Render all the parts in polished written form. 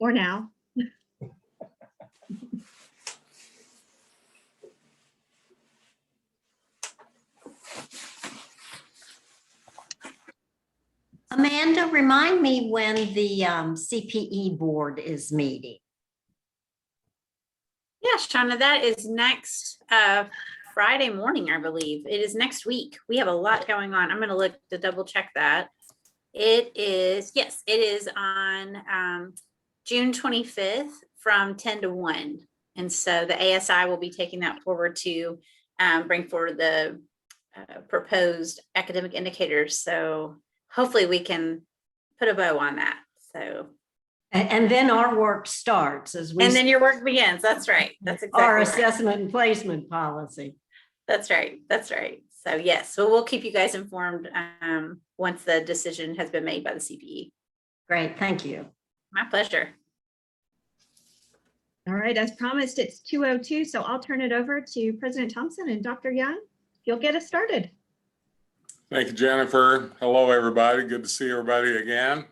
or now. Amanda, remind me when the CPE board is meeting. Yeah, Shauna, that is next Friday morning, I believe. It is next week. We have a lot going on. I'm going to look to double check that. It is, yes, it is on June 25th from 10 to 1. And so the ASI will be taking that forward to bring forward the proposed academic indicators. So hopefully we can put a bow on that. So. And then our work starts as we. And then your work begins. That's right. That's exactly our right. assessment and placement policy. That's right. That's right. So yes, so we'll keep you guys informed once the decision has been made by the CPE. Great. Thank you. My pleasure. All right, as promised, it's 2:02, so I'll turn it over to President Thompson and Dr. Young. You'll get us started. Thank you, Jennifer. Hello, everybody. Good to see everybody again.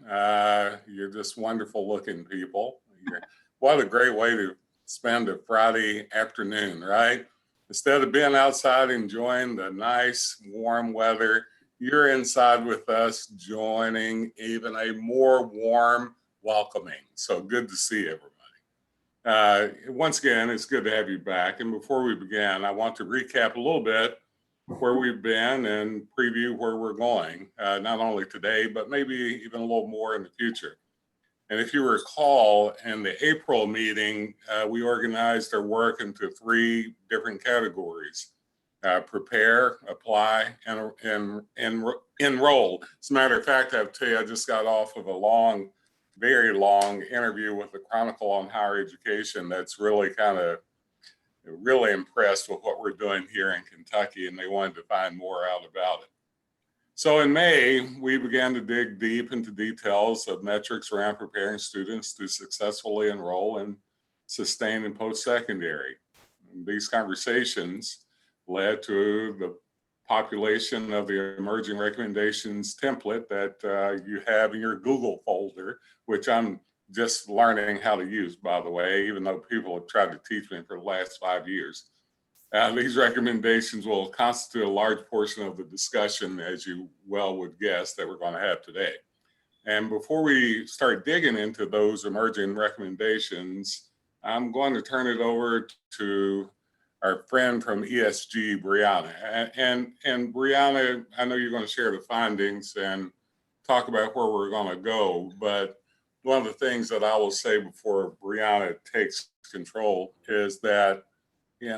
You're just wonderful looking people. What a great way to spend a Friday afternoon, right? Instead of being outside enjoying the nice warm weather, you're inside with us joining even a more warm welcoming. So good to see everybody. Once again, it's good to have you back. And before we begin, I want to recap a little bit where we've been and preview where we're going, not only today, but maybe even a little more in the future. And if you recall, in the April meeting, we organized our work into 3 different categories: prepare, apply, and enroll. As a matter of fact, I have to tell you, I just got off of a long, very long interview with the Chronicle on Higher Education that's really really impressed with what we're doing here in Kentucky, and they wanted to find more out about it. So in May, we began to dig deep into details of metrics around preparing students to successfully enroll and sustain in post-secondary. These conversations led to the population of the emerging recommendations template that you have in your Google folder, which I'm just learning how to use, by the way, even though people have tried to teach me for the last 5 years. These recommendations will constitute a large portion of the discussion, as you well would guess, that we're going to have today. And before we start digging into those emerging recommendations, I'm going to turn it over to our friend from ESG, Brianna. And Brianna, I know you're going to share the findings and talk about where we're going to go, but one of the things that I will say before Brianna takes control is that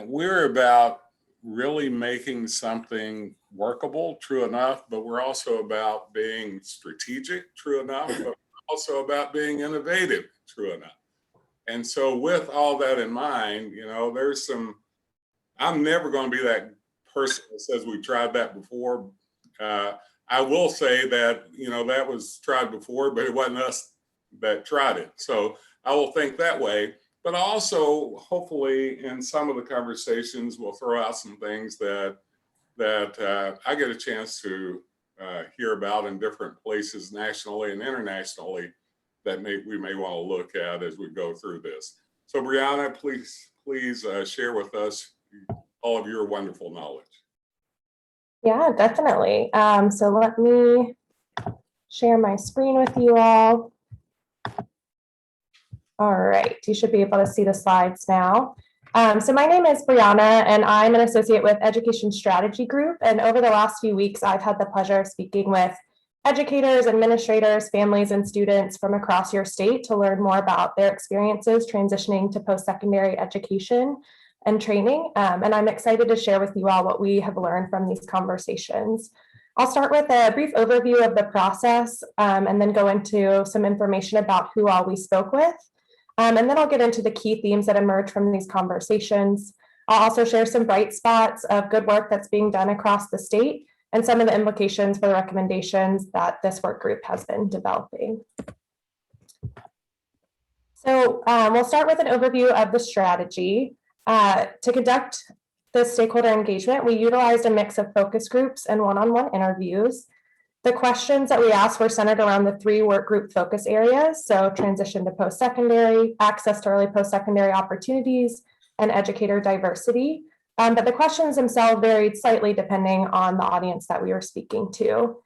we're about really making something workable, true enough, but we're also about being strategic, true enough, but also about being innovative, true enough. And so with all that in mind, there's I'm never going to be that person that says we tried that before. I will say that, that was tried before, but it wasn't us that tried it. So I will think that way. But also, hopefully, in some of the conversations, we'll throw out some things that I get a chance to hear about in different places, nationally and internationally, that we may want to look at as we go through this. So, Brianna, please share with us all of your wonderful knowledge. Yeah, definitely. So let me share my screen with you all. All right, you should be able to see the slides now. So my name is Brianna, and I'm an associate with Education Strategy Group. And over the last few weeks, I've had the pleasure of speaking with educators, administrators, families, and students from across your state to learn more about their experiences transitioning to post-secondary education and training. And I'm excited to share with you all what we have learned from these conversations. I'll start with a brief overview of the process and then go into some information about who all we spoke with. And then I'll get into the key themes that emerge from these conversations. I'll also share some bright spots of good work that's being done across the state and some of the implications for the recommendations that this work group has been developing. So we'll start with an overview of the strategy. To conduct the stakeholder engagement, we utilized a mix of focus groups and one-on-one interviews. The questions that we asked were centered around the 3 work group focus areas. So transition to post-secondary, access to early post-secondary opportunities, and educator diversity. But the questions themselves varied slightly depending on the audience that we were speaking to.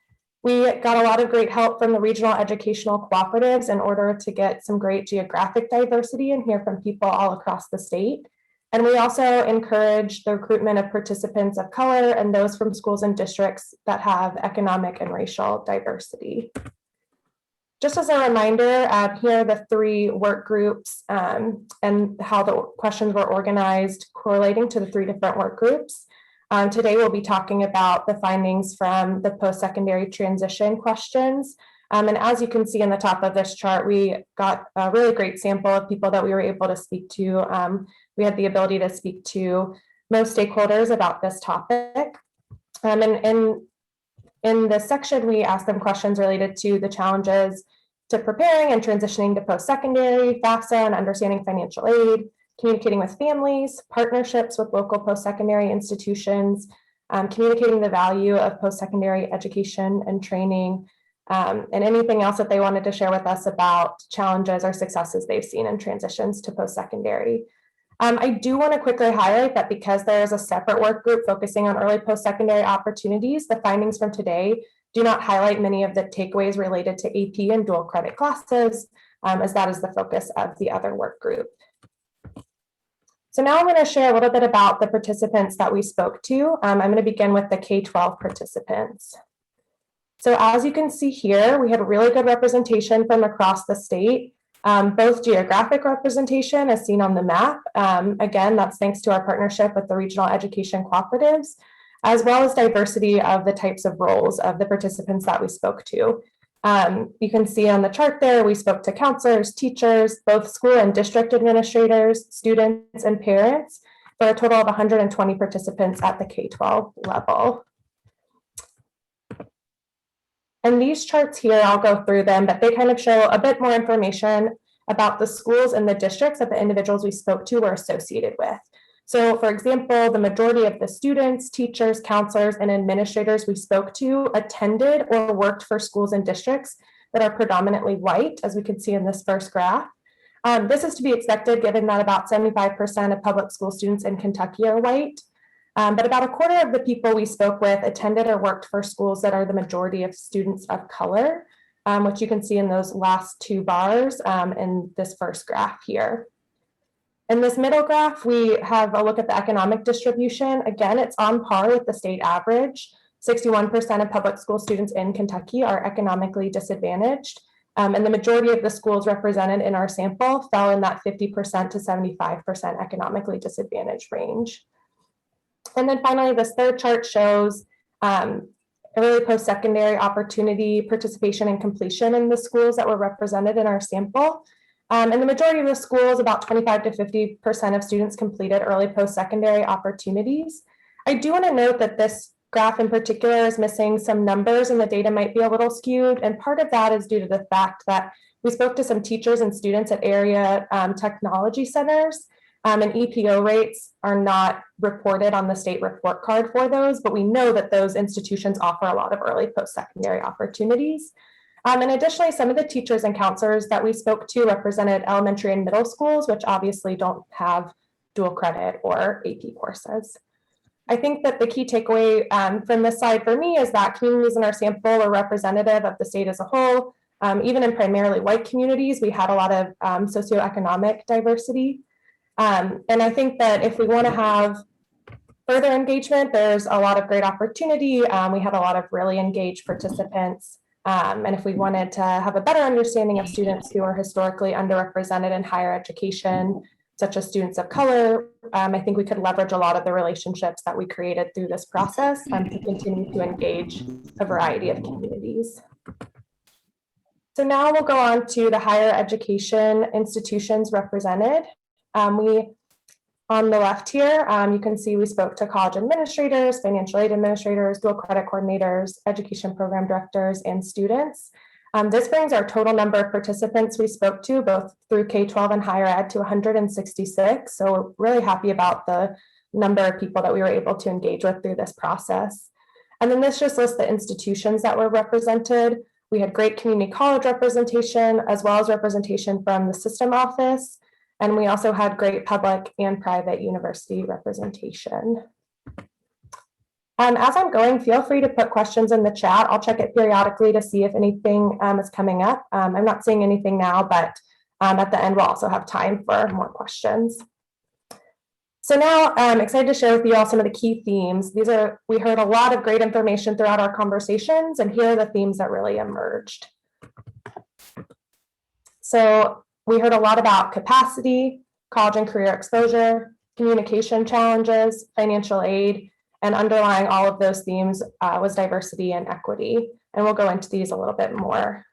We got a lot of great help from the regional educational cooperatives in order to get some great geographic diversity and hear from people all across the state. And we also encourage the recruitment of participants of color and those from schools and districts that have economic and racial diversity. Just as a reminder, here are the 3 work groups and how the questions were organized correlating to the 3 different work groups. Today, we'll be talking about the findings from the post-secondary transition questions. And as you can see in the top of this chart, we got a really great sample of people that we were able to speak to. We had the ability to speak to most stakeholders about this topic. And in this section, we asked them questions related to the challenges to preparing and transitioning to post-secondary, FAFSA and understanding financial aid, communicating with families, partnerships with local post-secondary institutions, communicating the value of post-secondary education and training, and anything else that they wanted to share with us about challenges or successes they've seen in transitions to post-secondary. I do want to quickly highlight that because there is a separate work group focusing on early post-secondary opportunities, the findings from today do not highlight many of the takeaways related to AP and dual credit classes, as that is the focus of the other work group. So now I'm going to share a little bit about the participants that we spoke to. I'm going to begin with the K12 participants. So as you can see here, we had really good representation from across the state, both geographic representation as seen on the map. Again, that's thanks to our partnership with the regional education cooperatives, as well as diversity of the types of roles of the participants that we spoke to. You can see on the chart there, we spoke to counselors, teachers, both school and district administrators, students, and parents, for a total of 120 participants at the K12 level. And these charts here, I'll go through them, but they kind of show a bit more information about the schools and the districts that the individuals we spoke to were associated with. So for example, the majority of the students, teachers, counselors, and administrators we spoke to attended or worked for schools and districts that are predominantly white, as we can see in this first graph. This is to be expected given that about 75% of public school students in Kentucky are white. But about a quarter of the people we spoke with attended or worked for schools that are the majority of students of color, which you can see in those last 2 bars in this first graph here. In this middle graph, we have a look at the economic distribution. Again, it's on par with the state average. 61% of public school students in Kentucky are economically disadvantaged. And the majority of the schools represented in our sample fell in that 50% to 75% economically disadvantaged range. And then finally, this third chart shows early post-secondary opportunity, participation, and completion in the schools that were represented in our sample. And the majority of the schools, about 25 to 50% of students completed early post-secondary opportunities. I do want to note that this graph in particular is missing some numbers and the data might be a little skewed. And part of that is due to the fact that we spoke to some teachers and students at area technology centers, and EPO rates are not reported on the state report card for those, but we know that those institutions offer a lot of early post-secondary opportunities. And additionally, some of the teachers and counselors that we spoke to represented elementary and middle schools, which obviously don't have dual credit or AP courses. I think that the key takeaway from this slide for me is that communities in our sample are representative of the state as a whole. Even in primarily white communities, we had a lot of socioeconomic diversity. And I think that if we want to have further engagement, there's a lot of great opportunity. We had a lot of really engaged participants. And if we wanted to have a better understanding of students who are historically underrepresented in higher education, such as students of color, I think we could leverage a lot of the relationships that we created through this process to continue to engage a variety of communities. So now we'll go on to the higher education institutions represented. On the left here, you can see we spoke to college administrators, financial aid administrators, dual credit coordinators, education program directors, and students. This brings our total number of participants we spoke to, both through K-12 and higher ed, to 166. So we're really happy about the number of people that we were able to engage with through this process. And then this just lists the institutions that were represented. We had great community college representation, as well as representation from the system office. And we also had great public and private university representation. As I'm going, feel free to put questions in the chat. I'll check it periodically to see if anything is coming up. I'm not seeing anything now, but at the end, we'll also have time for more questions. So now I'm excited to share with you all some of the key themes. We heard a lot of great information throughout our conversations, and here are the themes that really emerged. So we heard a lot about capacity, college and career exposure, communication challenges, financial aid, and underlying all of those themes was diversity and equity. And we'll go into these a little bit more.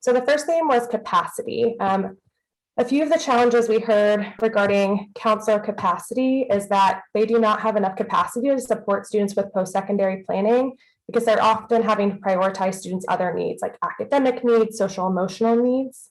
So the first theme was capacity. A few of the challenges we heard regarding counselor capacity is that they do not have enough capacity to support students with post-secondary planning because they're often having to prioritize students' other needs like academic needs, social emotional needs.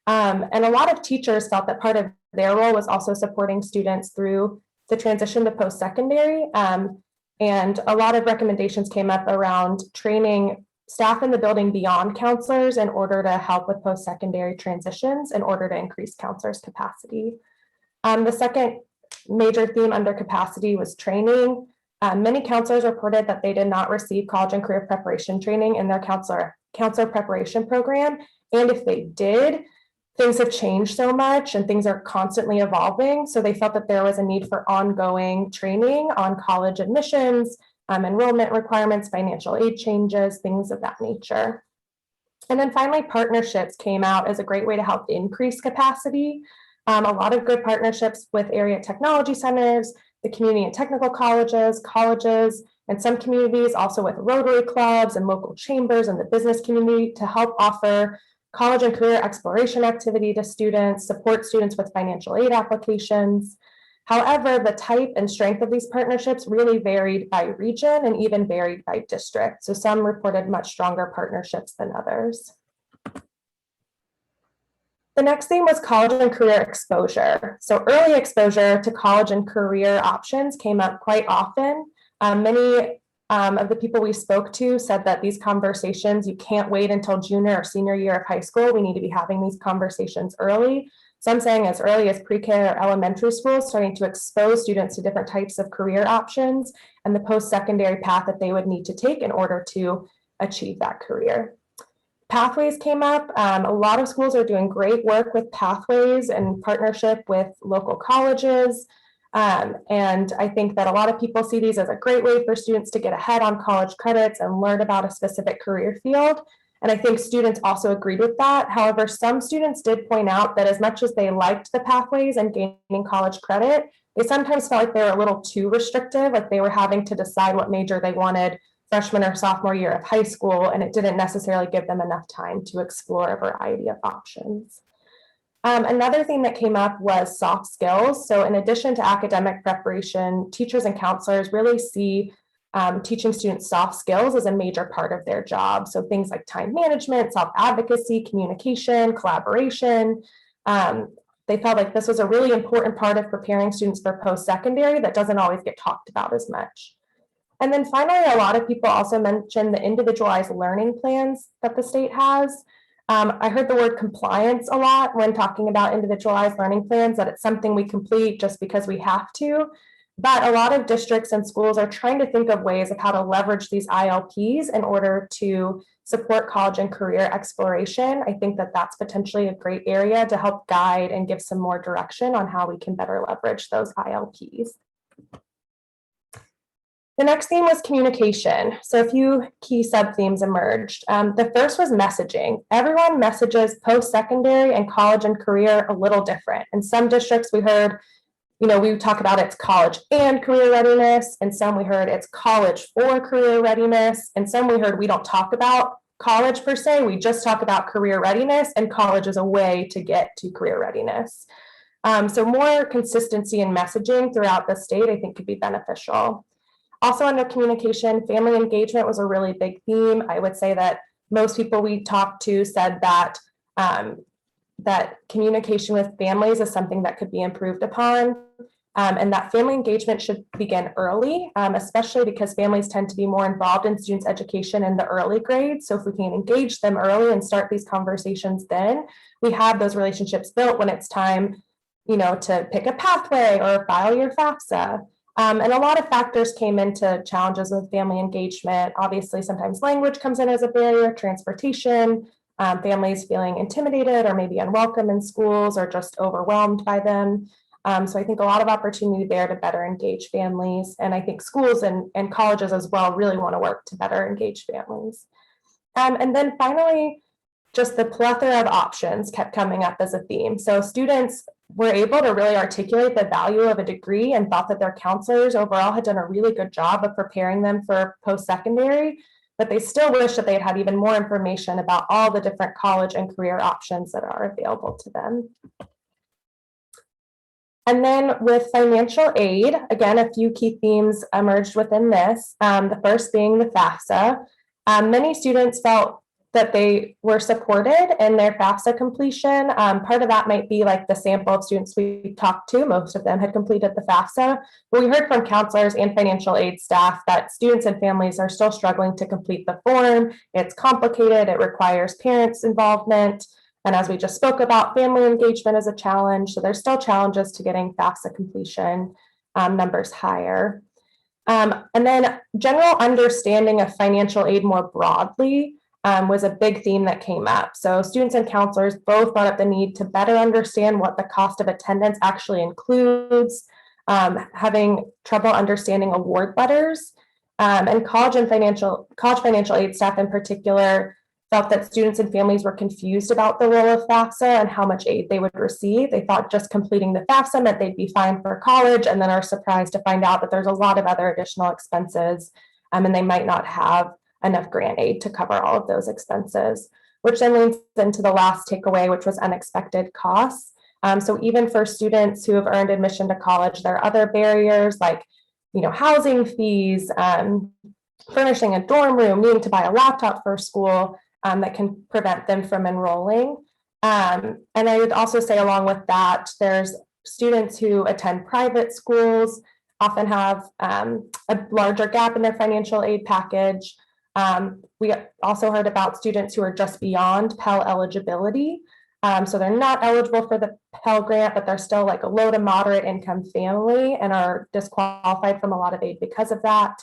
And a lot of teachers felt that part of their role was also supporting students through the transition to post-secondary. And a lot of recommendations came up around training staff in the building beyond counselors in order to help with post-secondary transitions in order to increase counselors' capacity. The second major theme under capacity was training. Many counselors reported that they did not receive college and career preparation training in their counselor preparation program. And if they did, things have changed so much and things are constantly evolving. So they felt that there was a need for ongoing training on college admissions, enrollment requirements, financial aid changes, things of that nature. And then finally, partnerships came out as a great way to help increase capacity. A lot of good partnerships with area technology centers, the community and technical colleges, and some communities also with Rotary clubs and local chambers and the business community to help offer college and career exploration activity to students, support students with financial aid applications. However, the type and strength of these partnerships really varied by region and even varied by district. So some reported much stronger partnerships than others. The next theme was college and career exposure. So early exposure to college and career options came up quite often. Many of the people we spoke to said that these conversations, you can't wait until junior or senior year of high school. We need to be having these conversations early. Some saying as early as pre-K or elementary school, starting to expose students to different types of career options and the post-secondary path that they would need to take in order to achieve that career. Pathways came up. A lot of schools are doing great work with pathways in partnership with local colleges. And I think that a lot of people see these as a great way for students to get ahead on college credits and learn about a specific career field. And I think students also agreed with that. However, some students did point out that as much as they liked the pathways and gaining college credit, they sometimes felt like they were a little too restrictive, like they were having to decide what major they wanted freshman or sophomore year of high school, and it didn't necessarily give them enough time to explore a variety of options. Another thing that came up was soft skills. So in addition to academic preparation, teachers and counselors really see teaching students soft skills as a major part of their job. So things like time management, self-advocacy, communication, collaboration. They felt like this was a really important part of preparing students for post-secondary that doesn't always get talked about as much. And then finally, a lot of people also mentioned the individualized learning plans that the state has. I heard the word compliance a lot when talking about individualized learning plans, that it's something we complete just because we have to. But a lot of districts and schools are trying to think of ways of how to leverage these ILPs in order to support college and career exploration. I think that that's potentially a great area to help guide and give some more direction on how we can better leverage those ILPs. The next theme was communication. So a few key sub-themes emerged. The first was messaging. Everyone messages post-secondary and college and career a little different. In some districts we heard, we talk about it's college and career readiness. And some we heard it's college for career readiness. And some we heard we don't talk about college per se, we just talk about career readiness, and college is a way to get to career readiness. So more consistency in messaging throughout the state I think could be beneficial. Also under communication, family engagement was a really big theme. I would say that most people we talked to said that that communication with families is something that could be improved upon. and that family engagement should begin early, especially because families tend to be more involved in students' education in the early grades. So if we can engage them early and start these conversations then, we have those relationships built when it's time, to pick a pathway or file your FAFSA. And a lot of factors came into challenges with family engagement. Obviously, sometimes language comes in as a barrier, transportation, families feeling intimidated or maybe unwelcome in schools or just overwhelmed by them. So I think a lot of opportunity there to better engage families. And I think schools and colleges as well really want to work to better engage families. And then finally, just the plethora of options kept coming up as a theme. So students were able to really articulate the value of a degree and thought that their counselors overall had done a really good job of preparing them for post-secondary, but they still wish that they had even more information about all the different college and career options that are available to them. And then with financial aid, again, a few key themes emerged within this. The first being the FAFSA. Many students felt that they were supported in their FAFSA completion. Part of that might be like the sample of students we talked to. Most of them had completed the FAFSA, but we heard from counselors and financial aid staff that students and families are still struggling to complete the form. It's complicated, it requires parents' involvement. And as we just spoke about, family engagement is a challenge. So there's still challenges to getting FAFSA completion numbers higher. And then general understanding of financial aid more broadly was a big theme that came up. So students and counselors both brought up the need to better understand what the cost of attendance actually includes, having trouble understanding award letters, and college financial aid staff in particular felt that students and families were confused about the role of FAFSA and how much aid they would receive. They thought just completing the FAFSA meant they'd be fine for college, and then are surprised to find out that there's a lot of other additional expenses, and they might not have enough grant aid to cover all of those expenses, which then leads into the last takeaway, which was unexpected costs. So even for students who have earned admission to college, there are other barriers like, housing fees, furnishing a dorm room, needing to buy a laptop for school that can prevent them from enrolling. And I would also say along with that, there's students who attend private schools, often have a larger gap in their financial aid package. We also heard about students who are just beyond Pell eligibility. So they're not eligible for the Pell Grant, but they're still like a low to moderate income family and are disqualified from a lot of aid because of that.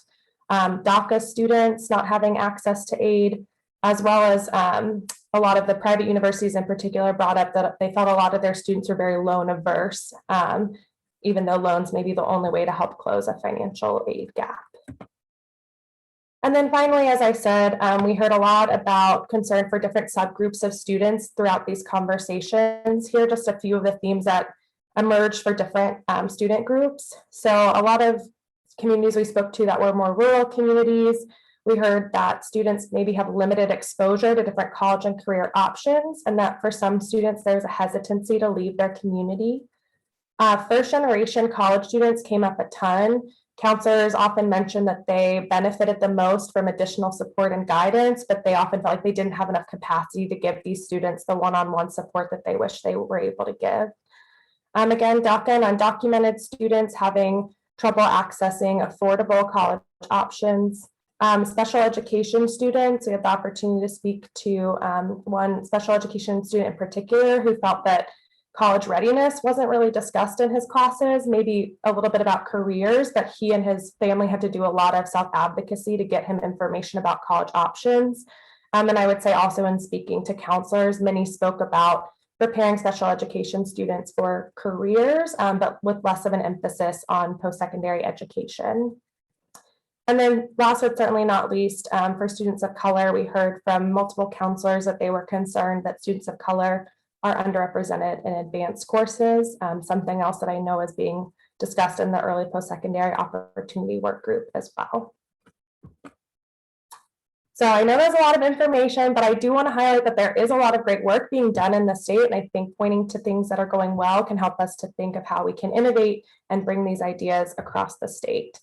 DACA students not having access to aid, as well as a lot of the private universities in particular brought up that they felt a lot of their students were very loan averse, even though loans may be the only way to help close a financial aid gap. And then finally, as I said, we heard a lot about concern for different subgroups of students throughout these conversations. Here are just a few of the themes that emerged for different student groups. So a lot of communities we spoke to that were more rural communities, we heard that students maybe have limited exposure to different college and career options, and that for some students, there's a hesitancy to leave their community. First generation college students came up a ton. Counselors often mentioned that they benefited the most from additional support and guidance, but they often felt like they didn't have enough capacity to give these students the one-on-one support that they wish they were able to give. Again, DACA and undocumented students having trouble accessing affordable college options. Special education students, we had the opportunity to speak to one special education student in particular who felt that college readiness wasn't really discussed in his classes, maybe a little bit about careers, but he and his family had to do a lot of self-advocacy to get him information about college options. And I would say also in speaking to counselors, many spoke about preparing special education students for careers, but with less of an emphasis on post-secondary education. And then last but certainly not least, for students of color, we heard from multiple counselors that they were concerned that students of color are underrepresented in advanced courses, something else that I know is being discussed in the early post-secondary opportunity work group as well. So I know there's a lot of information, but I do want to highlight that there is a lot of great work being done in the state, and I think pointing to things that are going well can help us to think of how we can innovate and bring these ideas across the state.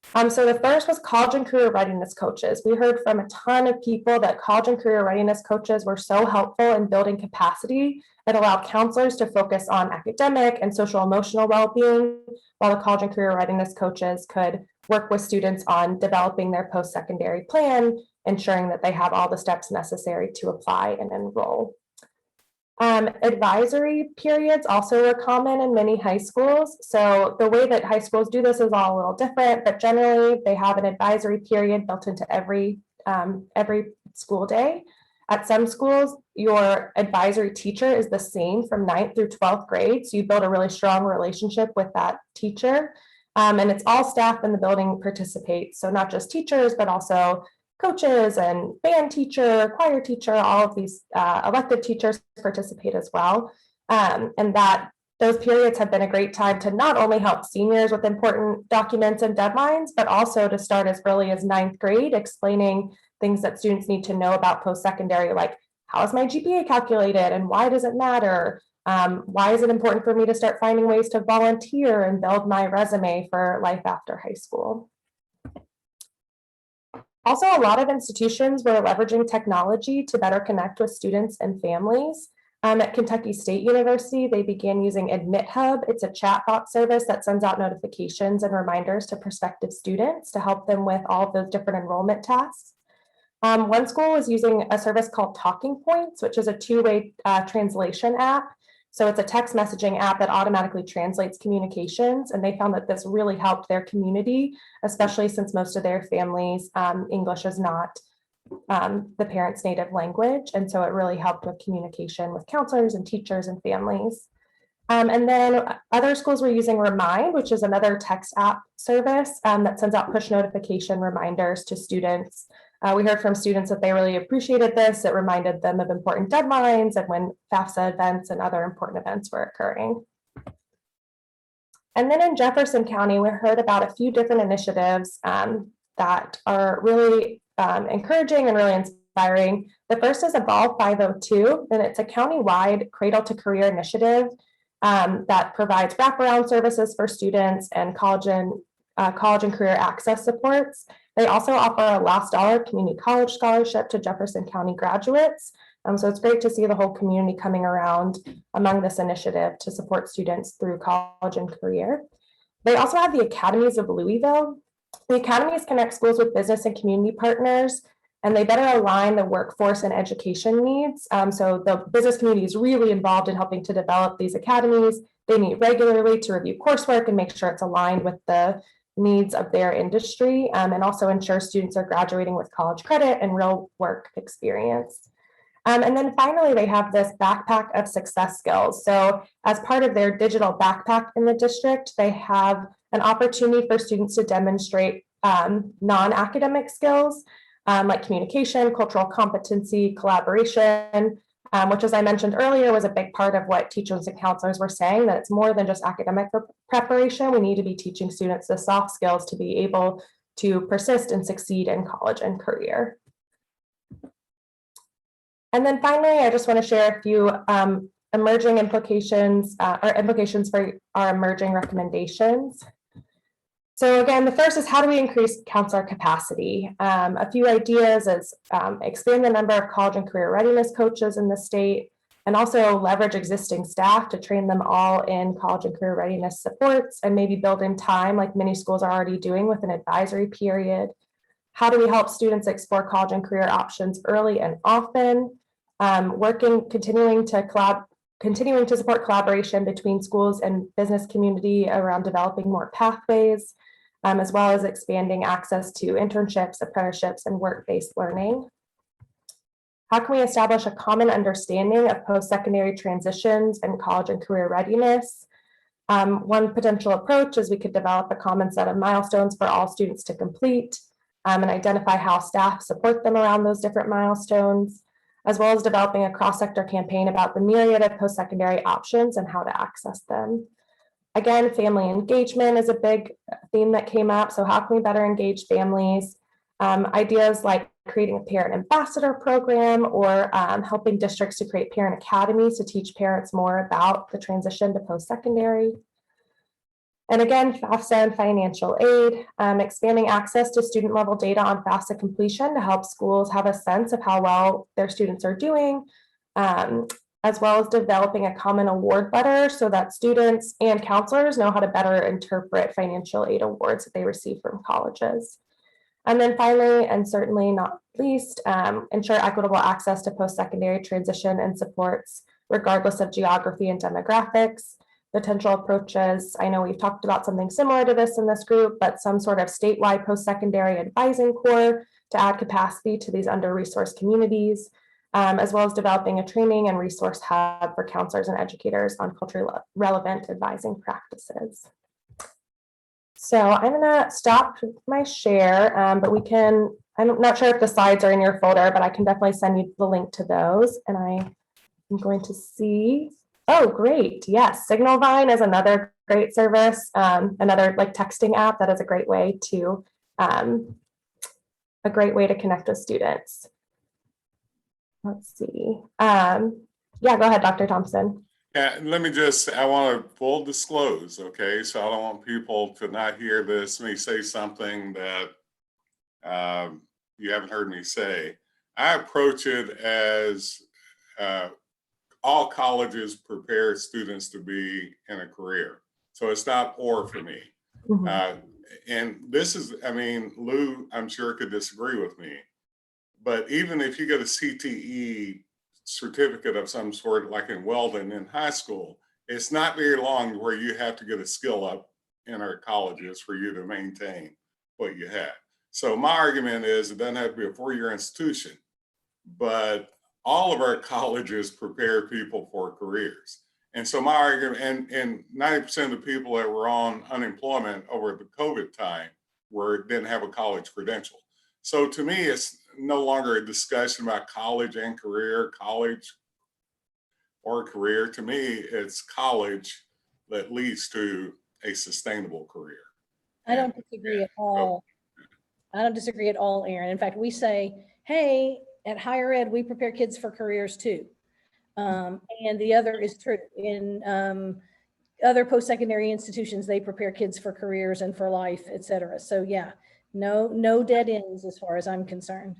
So the first was college and career readiness coaches. We heard from a ton of people that college and career readiness coaches were so helpful in building capacity. It allowed counselors to focus on academic and social emotional well-being, while the college and career readiness coaches could work with students on developing their post-secondary plan, ensuring that they have all the steps necessary to apply and enroll. Advisory periods also were common in many high schools. So the way that high schools do this is all a little different, but generally they have an advisory period built into every school day. At some schools, your advisory teacher is the same from 9th through 12th grade. So you build a really strong relationship with that teacher. And it's all staff in the building participate. So not just teachers, but also coaches and band teacher, choir teacher, all of these elective teachers participate as well. And that those periods have been a great time to not only help seniors with important documents and deadlines, but also to start as early as 9th grade, explaining things that students need to know about post-secondary, like how is my GPA calculated and why does it matter? Why is it important for me to start finding ways to volunteer and build my resume for life after high school? Also, a lot of institutions were leveraging technology to better connect with students and families. At Kentucky State University, they began using AdmitHub. It's a chatbot service that sends out notifications and reminders to prospective students to help them with all of those different enrollment tasks. One school was using a service called Talking Points, which is a two-way translation app. So it's a text messaging app that automatically translates communications, and they found that this really helped their community, especially since most of their families, English is not the parents' native language, and so it really helped with communication with counselors and teachers and families. And then other schools were using Remind, which is another text app service that sends out push notification reminders to students. We heard from students that they really appreciated this. It reminded them of important deadlines and when FAFSA events and other important events were occurring. And then in Jefferson County, we heard about a few different initiatives that are really encouraging and really inspiring. The first is Evolve 502, and it's a county-wide cradle to career initiative that provides wraparound services for students and college and career access supports. They also offer a last dollar community college scholarship to Jefferson County graduates. So it's great to see the whole community coming around among this initiative to support students through college and career. They also have the Academies of Louisville. The academies connect schools with business and community partners, and they better align the workforce and education needs. So the business community is really involved in helping to develop these academies. They meet regularly to review coursework and make sure it's aligned with the needs of their industry, and also ensure students are graduating with college credit and real work experience. And then finally, they have this backpack of success skills. So as part of their digital backpack in the district, they have an opportunity for students to demonstrate non-academic skills like communication, cultural competency, collaboration, which, as I mentioned earlier, was a big part of what teachers and counselors were saying, that it's more than just academic preparation. We need to be teaching students the soft skills to be able to persist and succeed in college and career. And then finally, I just want to share a few emerging implications or implications for our emerging recommendations. So again, the first is how do we increase counselor capacity? A few ideas is expand the number of college and career readiness coaches in the state, and also leverage existing staff to train them all in college and career readiness supports, and maybe build in time like many schools are already doing with an advisory period. How do we help students explore college and career options early and often? Continuing to support collaboration between schools and business community around developing more pathways, as well as expanding access to internships, apprenticeships, and work-based learning. How can we establish a common understanding of post-secondary transitions and college and career readiness? One potential approach is we could develop a common set of milestones for all students to complete and identify how staff support them around those different milestones, as well as developing a cross-sector campaign about the myriad of post-secondary options and how to access them. Again, family engagement is a big theme that came up. So how can we better engage families? Ideas like creating a parent ambassador program or helping districts to create parent academies to teach parents more about the transition to post-secondary. And again, FAFSA and financial aid, expanding access to student level data on FAFSA completion to help schools have a sense of how well their students are doing, as well as developing a common award letter so that students and counselors know how to better interpret financial aid awards that they receive from colleges. And then finally, and certainly not least, ensure equitable access to post-secondary transition and supports regardless of geography and demographics. Potential approaches, I know we've talked about something similar to this in this group, but some sort of statewide post-secondary advising corps to add capacity to these under-resourced communities, as well as developing a training and resource hub for counselors and educators on culturally relevant advising practices. So I'm gonna stop my share, but we can, I'm not sure if the slides are in your folder, but I can definitely send you the link to those. And I am going to see, oh, great. Yes, Signalvine is another great service, another like texting app that is a great way to connect with students. Let's see. Yeah, go ahead, Dr. Thompson. Yeah, let me just, I want to full disclose, okay? So I don't want people to not hear this, me say something that you haven't heard me say. I approach it as all colleges prepare students to be in a career. So it's not or for me. Mm-hmm. And this is, I mean, Lou, I'm sure could disagree with me, but even if you get a CTE certificate of some sort, like in welding in high school, it's not very long where you have to get a skill up in our colleges for you to maintain what you have. So my argument is it doesn't have to be a four-year institution, but all of our colleges prepare people for careers. And so my argument, and 90% of the people that were on unemployment over the COVID time didn't have a college credential. So to me, it's no longer a discussion about college and career, college or career. To me, it's college that leads to a sustainable career. I don't disagree at all. I don't disagree at all, Aaron. In fact, we say, hey, at higher ed, we prepare kids for careers too. And the other is true. In other post-secondary institutions, they prepare kids for careers and for life, et cetera. So yeah, no dead ends as far as I'm concerned.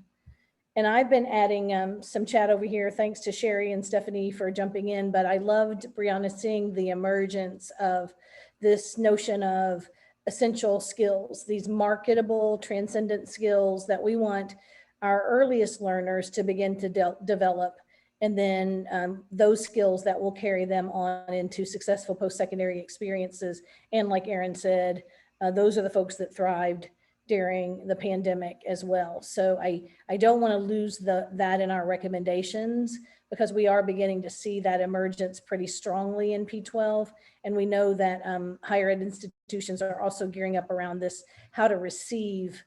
And I've been adding some chat over here, thanks to Sherry and Stephanie for jumping in, but I loved, Brianna, seeing the emergence of this notion of essential skills, these marketable, transcendent skills that we want our earliest learners to begin to develop, and then those skills that will carry them on into successful post-secondary experiences. And like Aaron said, those are the folks that thrived during the pandemic as well. So I don't want to lose that in our recommendations, because we are beginning to see that emergence pretty strongly in P12. And we know that higher ed institutions are also gearing up around this, how to receive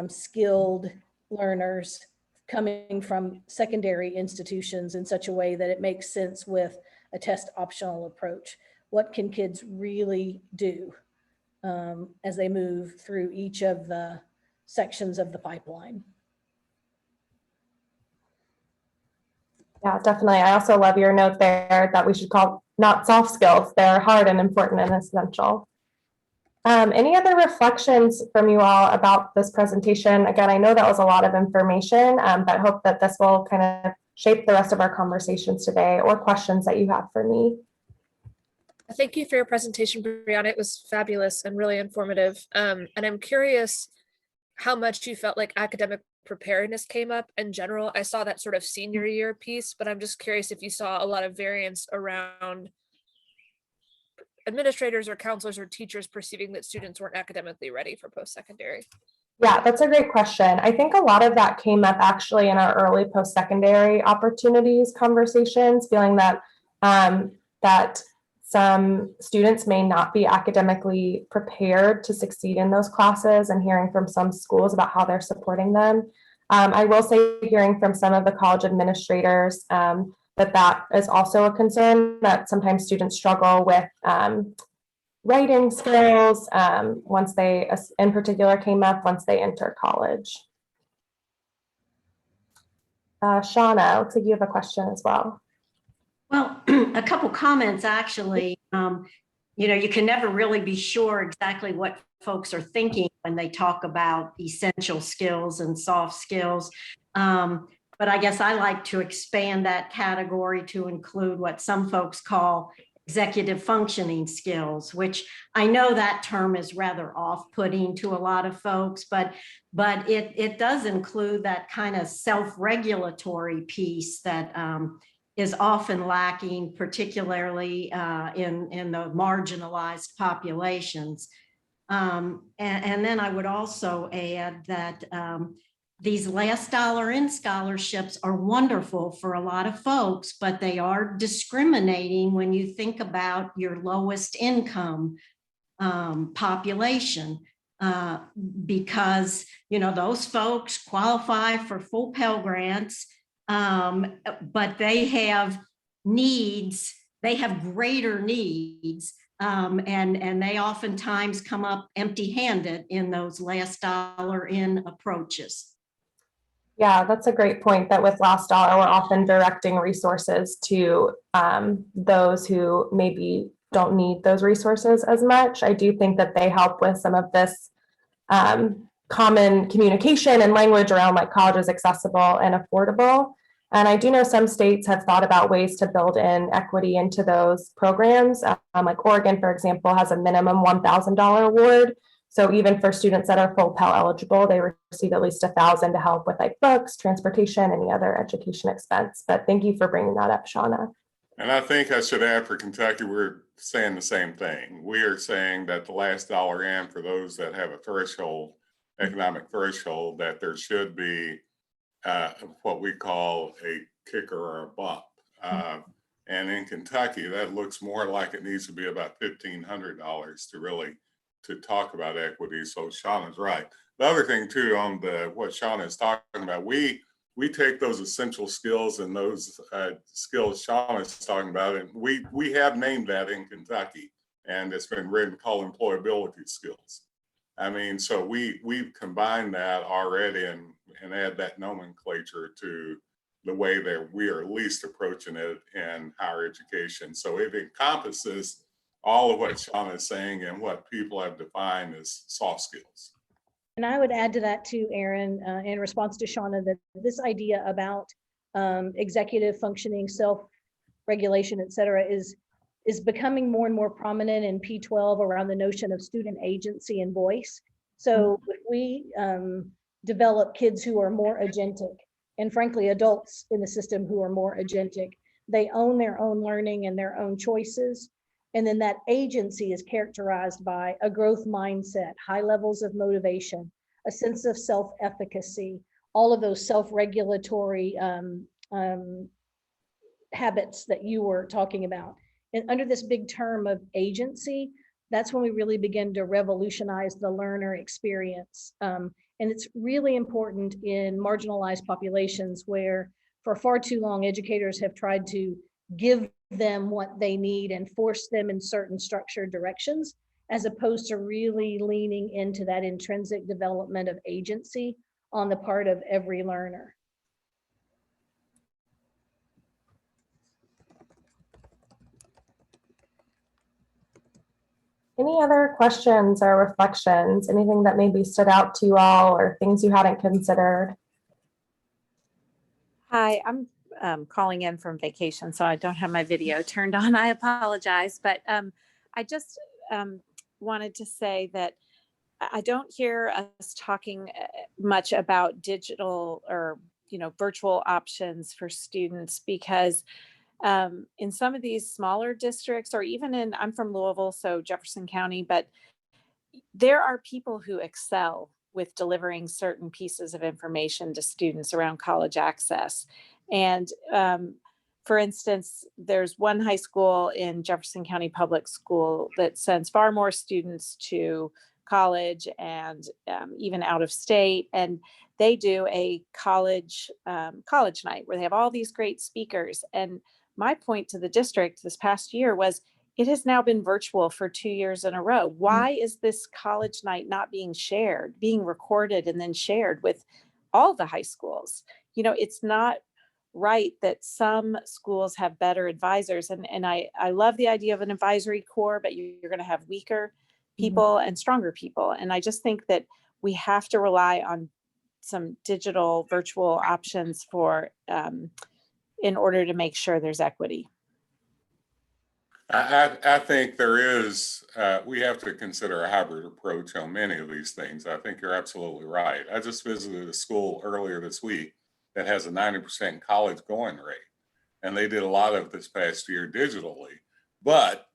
skilled learners coming from secondary institutions in such a way that it makes sense with a test optional approach. What can kids really do as they move through each of the sections of the pipeline? Yeah, definitely. I also love your note there that we should call not soft skills. They're hard and important and essential. Any other reflections from you all about this presentation? Again, I know that was a lot of information, but I hope that this will kind of shape the rest of our conversations today, or questions that you have for me. Thank you for your presentation, Brianna. It was fabulous and really informative. And I'm curious how much you felt like academic preparedness came up in general. I saw that sort of senior year piece, but I'm just curious if you saw a lot of variance around administrators or counselors or teachers perceiving that students weren't academically ready for post-secondary. Yeah, that's a great question. I think a lot of that came up actually in our early post-secondary opportunities conversations, feeling that that some students may not be academically prepared to succeed in those classes, and hearing from some schools about how they're supporting them. I will say, hearing from some of the college administrators that is also a concern, that sometimes students struggle with writing skills once they, in particular, came up once they enter college. Shauna, looks like you have a question as well. Well, a couple comments actually. you can never really be sure exactly what folks are thinking when they talk about essential skills and soft skills. But I guess I like to expand that category to include what some folks call executive functioning skills, which I know that term is rather off-putting to a lot of folks, but it does include that kind of self-regulatory piece that is often lacking, particularly in the marginalized populations. And then I would also add that these last dollar in scholarships are wonderful for a lot of folks, but they are discriminating when you think about your lowest income population, because those folks qualify for full Pell Grants, but they have needs, they have greater needs, and they oftentimes come up empty-handed in those last dollar in approaches. Yeah, that's a great point, that with last dollar, we're often directing resources to those who maybe don't need those resources as much. I do think that they help with some of this common communication and language around like college is accessible and affordable. And I do know some states have thought about ways to build in equity into those programs. Like Oregon, for example, has a minimum $1,000 award. So even for students that are full Pell eligible, they receive at least $1,000 to help with like books, transportation, any other education expense. But thank you for bringing that up, Shauna. And I think I should add, for Kentucky, we're saying the same thing. We are saying that the last dollar in, for those that have a threshold, economic threshold, that there should be what we call a kicker or a bump. And in Kentucky, that looks more like it needs to be about $1,500 to really talk about equity. So Shauna's right. The other thing too, on what Shauna is talking about, we take those essential skills and those skills Shauna is talking about, and we have named that in Kentucky, and it's been written called employability skills. I mean, so we've combined that already and add that nomenclature to the way that we are at least approaching it in higher education. So it encompasses all of what Shauna is saying and what people have defined as soft skills. And I would add to that too, Aaron, in response to Shauna, that this idea about executive functioning, self-regulation, et cetera, is becoming more and more prominent in P12 around the notion of student agency and voice. So if we develop kids who are more agentic, and frankly, adults in the system who are more agentic, they own their own learning and their own choices. And then that agency is characterized by a growth mindset, high levels of motivation, a sense of self-efficacy, all of those self-regulatory habits that you were talking about. And under this big term of agency, that's when we really begin to revolutionize the learner experience. And it's really important in marginalized populations where for far too long, educators have tried to give them what they need and force them in certain structured directions, as opposed to really leaning into that intrinsic development of agency on the part of every learner. Any other questions or reflections? Anything that maybe stood out to you all or things you hadn't considered? Hi, I'm calling in from vacation, so I don't have my video turned on. I apologize, but I just wanted to say that I don't hear us talking much about digital or virtual options for students, because in some of these smaller districts, or even I'm from Louisville, so Jefferson County, but there are people who excel with delivering certain pieces of information to students around college access. And for instance, there's one high school in Jefferson County Public School that sends far more students to college and even out of state. And they do a college night where they have all these great speakers. And my point to the district this past year was, it has now been virtual for 2 years in a row. Why is this college night not being recorded and then shared with all the high schools? It's not right that some schools have better advisors. And I love the idea of an advisory core, but you're going to have weaker people and stronger people. And I just think that we have to rely on some digital virtual options for in order to make sure there's equity. I think there is, we have to consider a hybrid approach on many of these things. I think you're absolutely right. I just visited a school earlier this week that has a 90% college going rate. And they did a lot of this past year digitally. But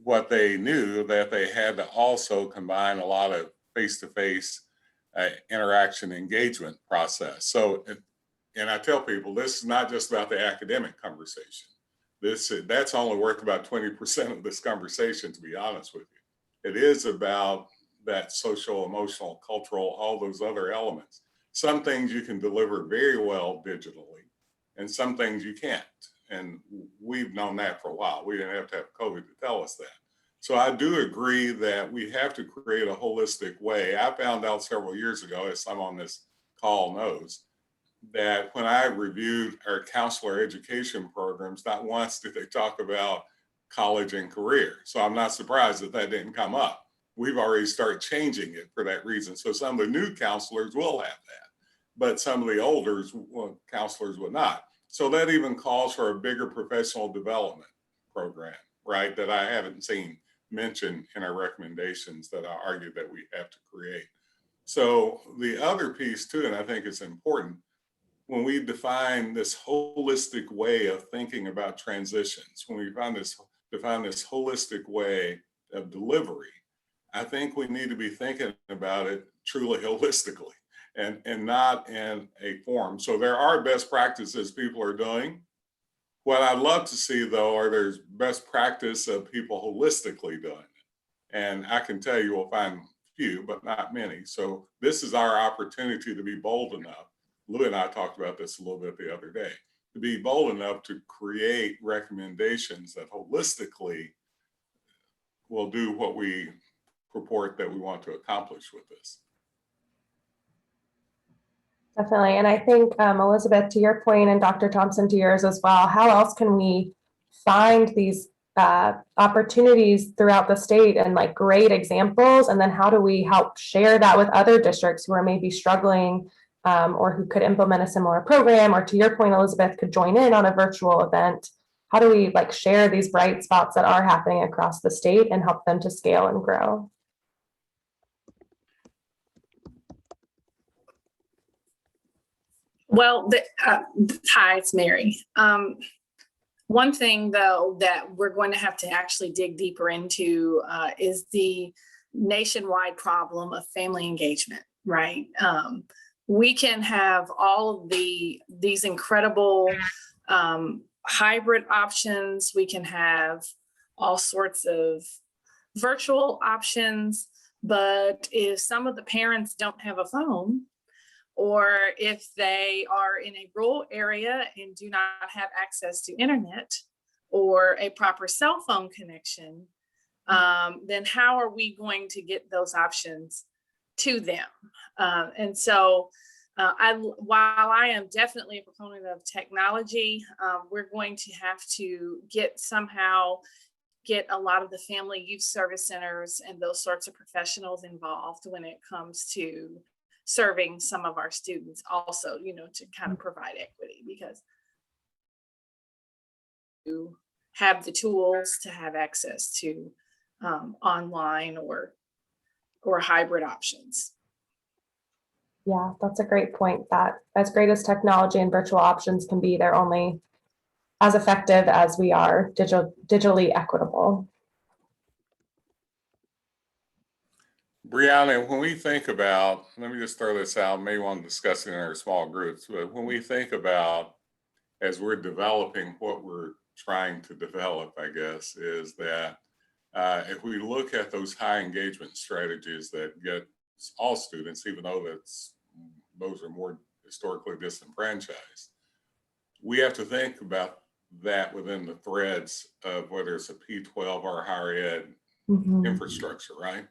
what they knew that they had to also combine a lot of face-to-face interaction engagement process. So, and I tell people, this is not just about the academic conversation. That's only worth about 20% of this conversation, to be honest with you. It is about that social, emotional, cultural, all those other elements. Some things you can deliver very well digitally, and some things you can't. And we've known that for a while. We didn't have to have COVID to tell us that. So I do agree that we have to create a holistic way. I found out several years ago, as some on this call knows, that when I reviewed our counselor education programs, not once did they talk about college and career. So I'm not surprised that that didn't come up. We've already started changing it for that reason. So some of the new counselors will have that, but some of the older counselors would not. So that even calls for a bigger professional development program, right? That I haven't seen mentioned in our recommendations that I argue that we have to create. So the other piece too, and I think it's important, when we define this holistic way of thinking about transitions, when we define this holistic way of delivery, I think we need to be thinking about it truly holistically and not in a form. So there are best practices people are doing. What I'd love to see though, are there's best practice of people holistically doing it. And I can tell you we'll find few, but not many. So this is our opportunity to be bold enough. Lou and I talked about this a little bit the other day, to be bold enough to create recommendations that holistically will do what we purport that we want to accomplish with this. Definitely. And I think, Elizabeth, to your point, and Dr. Thompson, to yours as well, how else can we find these opportunities throughout the state and like great examples? And then how do we help share that with other districts who are maybe struggling or who could implement a similar program, or to your point, Elizabeth, could join in on a virtual event? How do we like share these bright spots that are happening across the state and help them to scale and grow? Well, hi, it's Mary. One thing though that we're going to have to actually dig deeper into is the nationwide problem of family engagement, right? We can have all of these incredible hybrid options. We can have all sorts of virtual options, but if some of the parents don't have a phone, or if they are in a rural area and do not have access to internet or a proper cell phone connection, then how are we going to get those options to them? And so while I am definitely a proponent of technology, we're going to have to somehow get a lot of the family youth service centers and those sorts of professionals involved when it comes to serving some of our students also, to kind of provide equity, because you have the tools to have access to online or hybrid options. Yeah, that's a great point, that as great as technology and virtual options can be, they're only as effective as we are digitally equitable. Brianna, when we think about, let me just throw this out, maybe want to discuss it in our small groups, but when we think about, as we're developing what we're trying to develop, I guess, is that if we look at those high engagement strategies that get all students, even though those are more historically disenfranchised, we have to think about that within the threads of whether it's a P12 or higher ed infrastructure, right?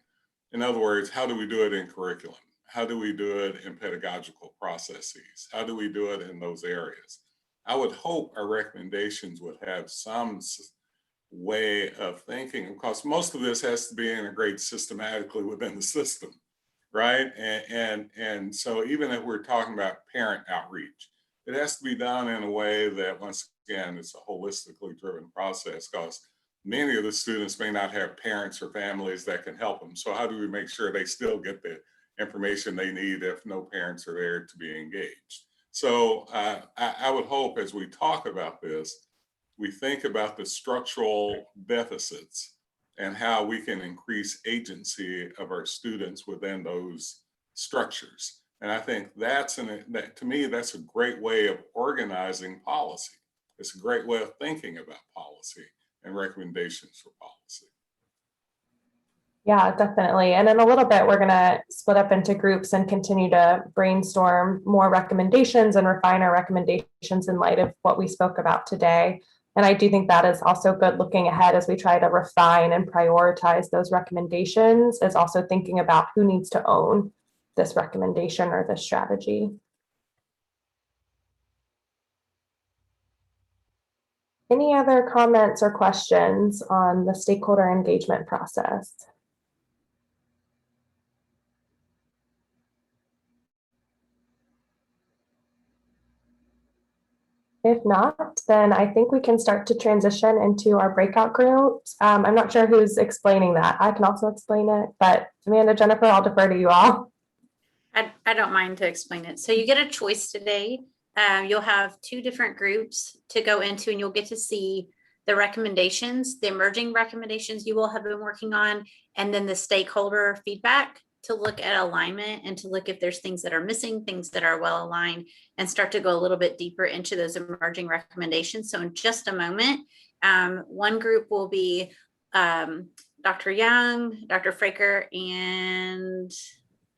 In other words, how do we do it in curriculum? How do we do it in pedagogical processes? How do we do it in those areas? I would hope our recommendations would have some way of thinking, because most of this has to be integrated systematically within the system, right? And so even if we're talking about parent outreach, it has to be done in a way that, once again, it's a holistically driven process, because many of the students may not have parents or families that can help them. So how do we make sure they still get the information they need if no parents are there to be engaged? So I would hope, as we talk about this, we think about the structural deficits and how we can increase agency of our students within those structures. And I think to me, that's a great way of organizing policy. It's a great way of thinking about policy and recommendations for policy. Yeah, definitely. And in a little bit, we're going to split up into groups and continue to brainstorm more recommendations and refine our recommendations in light of what we spoke about today. And I do think that is also good looking ahead as we try to refine and prioritize those recommendations, is also thinking about who needs to own this recommendation or this strategy. Any other comments or questions on the stakeholder engagement process? If not, then I think we can start to transition into our breakout groups. I'm not sure who's explaining that. I can also explain it, but Amanda, Jennifer, I'll defer to you all. I don't mind to explain it. So you get a choice today. You'll have 2 different groups to go into, and you'll get to see the recommendations, the emerging recommendations you will have been working on, and then the stakeholder feedback to look at alignment and to look if there's things that are missing, things that are well aligned, and start to go a little bit deeper into those emerging recommendations. So in just a moment, one group will be Dr. Young, Dr. Fraker, and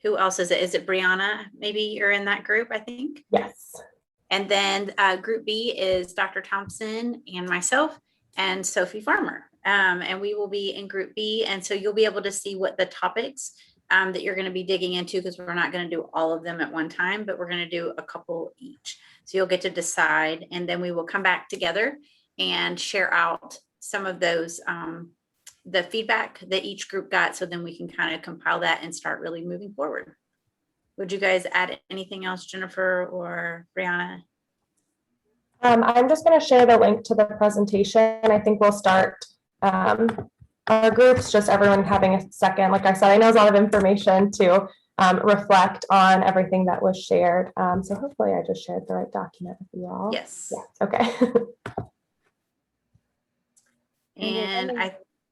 who else is it? Is it Brianna? Maybe you're in that group, I think. Yes. And then group B is Dr. Thompson and myself and Sophie Farmer. And we will be in group B. And so you'll be able to see what the topics that you're going to be digging into, because we're not going to do all of them at one time, but we're going to do a couple each. So you'll get to decide, and then we will come back together and share out some of those, the feedback that each group got. So then we can kind of compile that and start really moving forward. Would you guys add anything else, Jennifer or Brianna? I'm just going to share the link to the presentation. I think we'll start our groups, just everyone having a second. Like I said, I know it's a lot of information to reflect on everything that was shared. So hopefully I just shared the right document with you all. Yes. Yeah. Okay. And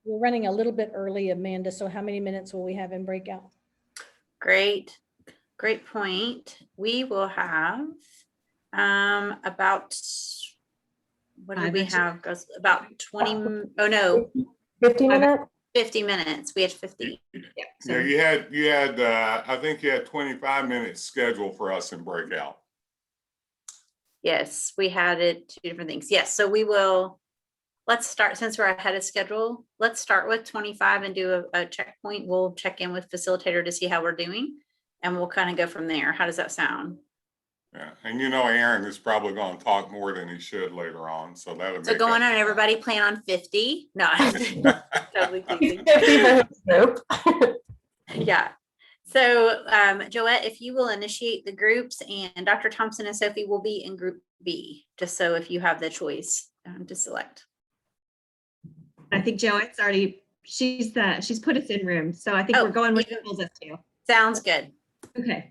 we're running a little bit early, Amanda. So how many minutes will we have in breakout? Great point. We will have about, what do we have? Goes about 20, oh no, 50 minutes. 50 minutes. We had 50. Yeah, you had I think you had 25 minutes scheduled for us in breakout. Yes, we had it 2 different things. Yes, so we will, let's start, since we're ahead of schedule, let's start with 25 and do a checkpoint. We'll check in with facilitator to see how we're doing, and we'll kind of go from there. How does that sound? Yeah, and Aaron is probably going to talk more than he should later on, so that'll So going on, everybody plan on 50. No, totally teasing. 50 for his group. Yeah. So Joette, if you will initiate the groups, and Dr. Thompson and Sophie will be in group B, just so if you have the choice to select. I think Joette's already, she's put us in room. So I think we're going with what pulls us to. Sounds good. Okay.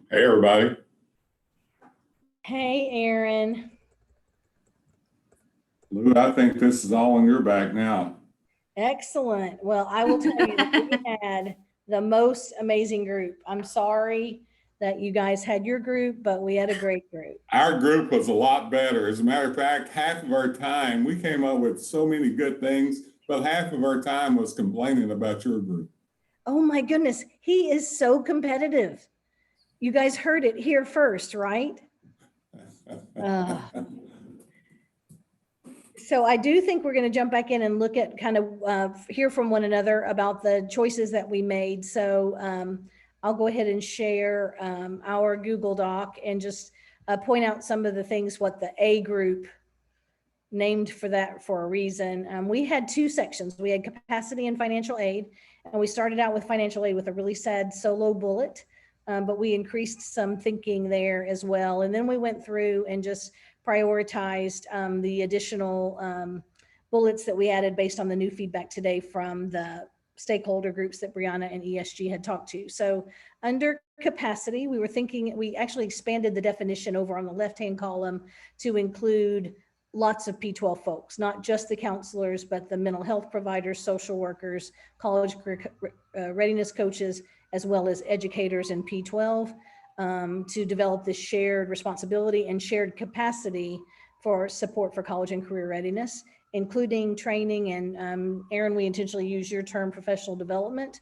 Hey, everybody. Hey, Aaron. Lou, I think this is all on your back now. Excellent. Well, I will tell you that we had the most amazing group. I'm sorry that you guys had your group, but we had a great group. Our group was a lot better. As a matter of fact, half of our time, we came up with so many good things, but half of our time was complaining about your group. Oh my goodness, he is so competitive. You guys heard it here first, right? So I do think we're going to jump back in and look at kind of hear from one another about the choices that we made. So I'll go ahead and share our Google Doc and just point out some of the things what the A group named for that for a reason. We had two sections. We had capacity and financial aid, and we started out with financial aid with a really sad solo bullet, but we increased some thinking there as well. And then we went through and just prioritized the additional bullets that we added based on the new feedback today from the stakeholder groups that Brianna and ESG had talked to. So under capacity, we were thinking, we actually expanded the definition over on the left-hand column to include lots of P12 folks, not just the counselors, but the mental health providers, social workers, college readiness coaches, as well as educators in P12 to develop this shared responsibility and shared capacity for support for college and career readiness, including training and Aaron, we intentionally use your term professional development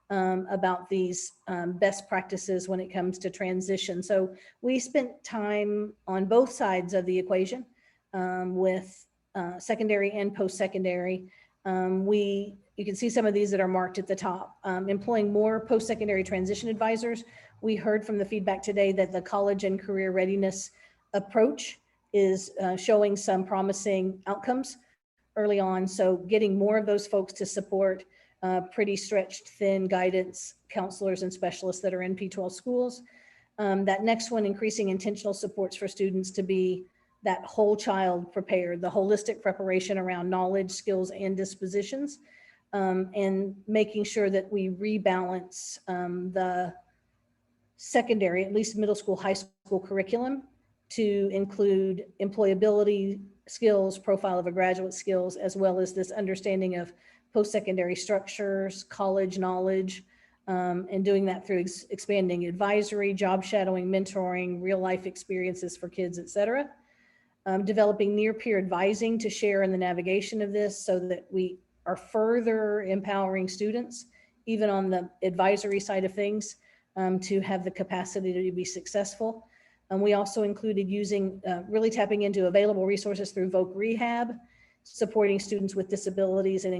about these best practices when it comes to transition. So we spent time on both sides of the equation with secondary and post-secondary. You can see some of these that are marked at the top. Employing more post-secondary transition advisors. We heard from the feedback today that the college and career readiness approach is showing some promising outcomes early on. So getting more of those folks to support pretty stretched thin guidance counselors and specialists that are in P12 schools. That next one, increasing intentional supports for students to be that whole child prepared, the holistic preparation around knowledge, skills, and dispositions, and making sure that we rebalance the secondary, at least middle school, high school curriculum to include employability skills, profile of a graduate skills, as well as this understanding of post-secondary structures, college knowledge, and doing that through expanding advisory, job shadowing, mentoring, real life experiences for kids, et cetera. Developing near peer advising to share in the navigation of this so that we are further empowering students, even on the advisory side of things, to have the capacity to be successful. We also included using, really tapping into available resources through Voc Rehab, supporting students with disabilities and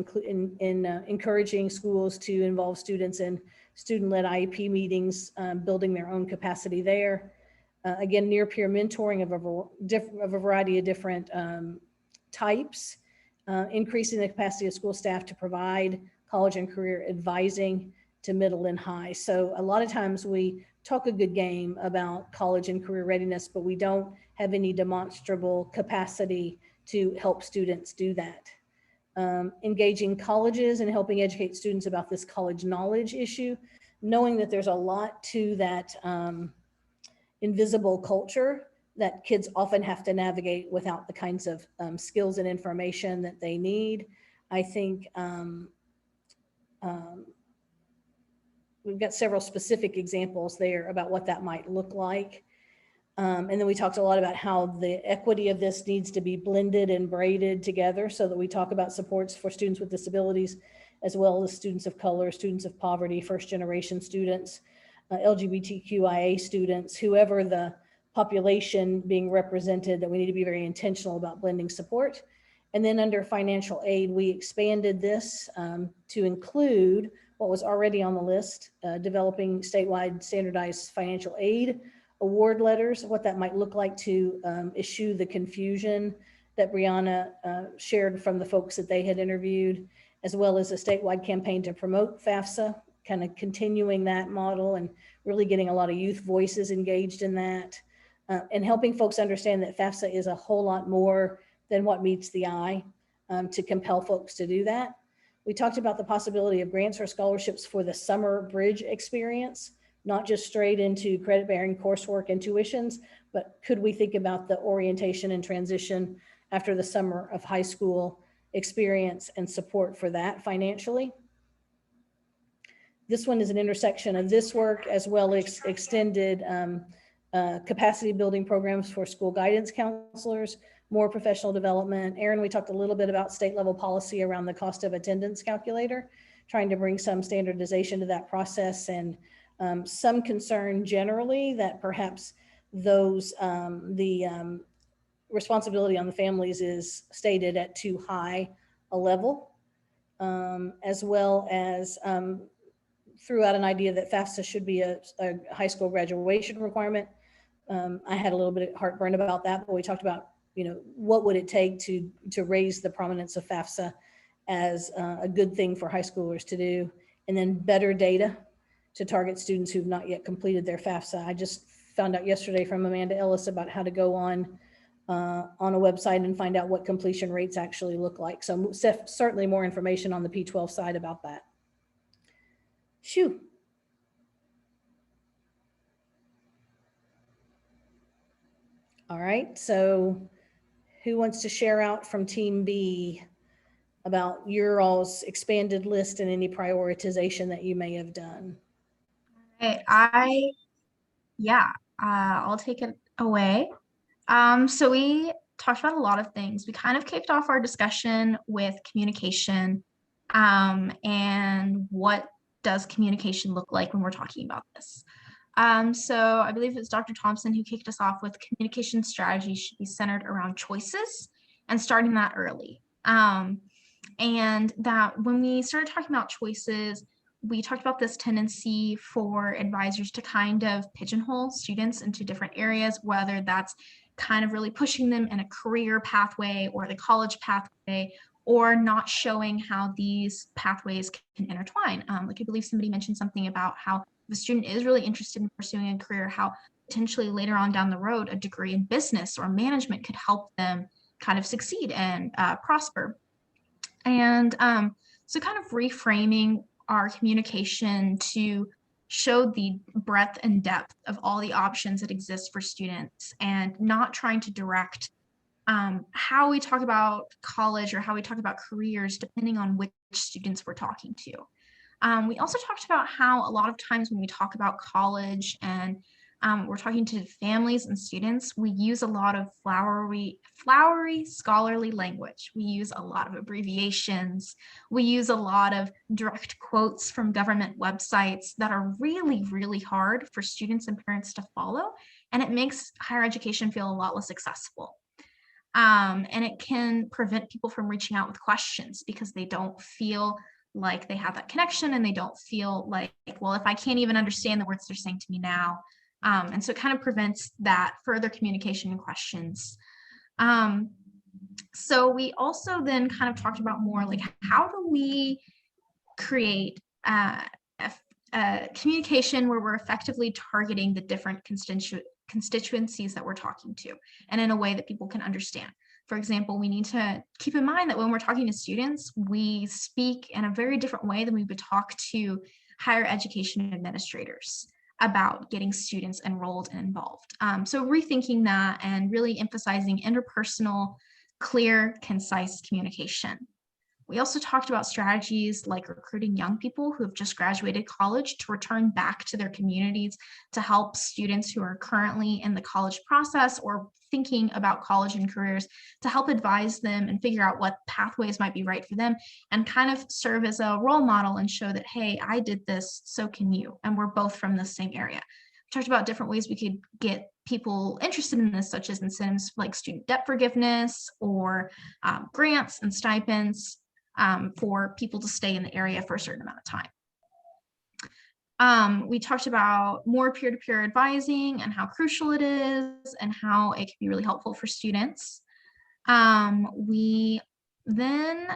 encouraging schools to involve students in student-led IEP meetings, building their own capacity there. Again, near peer mentoring of a variety of different types, increasing the capacity of school staff to provide college and career advising to middle and high. So a lot of times we talk a good game about college and career readiness, but we don't have any demonstrable capacity to help students do that. Engaging colleges and helping educate students about this college knowledge issue, knowing that there's a lot to that invisible culture that kids often have to navigate without the kinds of skills and information that they need. I think we've got several specific examples there about what that might look like. And then we talked a lot about how the equity of this needs to be blended and braided together so that we talk about supports for students with disabilities, as well as students of color, students of poverty, first generation students, LGBTQIA students, whoever the population being represented, that we need to be very intentional about blending support. And then under financial aid, we expanded this to include what was already on the list, developing statewide standardized financial aid award letters, what that might look like to issue the confusion that Brianna shared from the folks that they had interviewed, as well as a statewide campaign to promote FAFSA, kind of continuing that model and really getting a lot of youth voices engaged in that, and helping folks understand that FAFSA is a whole lot more than what meets the eye to compel folks to do that. We talked about the possibility of grants or scholarships for the summer bridge experience, not just straight into credit bearing coursework and tuitions, but could we think about the orientation and transition after the summer of high school experience and support for that financially? This one is an intersection of this work as well as extended capacity building programs for school guidance counselors, more professional development. Erin, we talked a little bit about state level policy around the cost of attendance calculator, trying to bring some standardization to that process, and some concern generally that perhaps those responsibility on the families is stated at too high a level, as well as threw out an idea that FAFSA should be a high school graduation requirement. I had a little bit of heartburn about that, but we talked about, what would it take to raise the prominence of FAFSA as a good thing for high schoolers to do, and then better data to target students who've not yet completed their FAFSA. I just found out yesterday from Amanda Ellis about how to go on a website and find out what completion rates actually look like. So certainly more information on the P12 side about that. Shoo. All right, so who wants to share out from Team B about your all's expanded list and any prioritization that you may have done? I'll take it away. So we talked about a lot of things. We kind of kicked off our discussion with communication, and what does communication look like when we're talking about this. So I believe it's Dr. Thompson who kicked us off with communication strategy should be centered around choices and starting that early. And that when we started talking about choices, we talked about this tendency for advisors to kind of pigeonhole students into different areas, whether that's kind of really pushing them in a career pathway or the college pathway, or not showing how these pathways can intertwine. Like I believe somebody mentioned something about how the student is really interested in pursuing a career, how potentially later on down the road, a degree in business or management could help them kind of succeed and prosper. And so kind of reframing our communication to show the breadth and depth of all the options that exist for students, and not trying to direct how we talk about college or how we talk about careers depending on which students we're talking to. We also talked about how a lot of times when we talk about college and we're talking to families and students, we use a lot of flowery scholarly language. We use a lot of abbreviations. We use a lot of direct quotes from government websites that are really, really hard for students and parents to follow. And it makes higher education feel a lot less accessible. And it can prevent people from reaching out with questions because they don't feel like they have that connection, and they don't feel like, well, if I can't even understand the words they're saying to me now. And so it kind of prevents that further communication and questions. So we also then kind of talked about more like, how do we create a communication where we're effectively targeting the different constituencies that we're talking to, and in a way that people can understand. For example, we need to keep in mind that when we're talking to students, we speak in a very different way than we would talk to higher education administrators about getting students enrolled and involved. So rethinking that and really emphasizing interpersonal, clear, concise communication. We also talked about strategies like recruiting young people who have just graduated college to return back to their communities to help students who are currently in the college process or thinking about college and careers, to help advise them and figure out what pathways might be right for them, and kind of serve as a role model and show that, hey, I did this, so can you. And we're both from the same area. We talked about different ways we could get people interested in this, such as incentives like student debt forgiveness or grants and stipends for people to stay in the area for a certain amount of time. We talked about more peer-to-peer advising and how crucial it is and how it can be really helpful for students. We then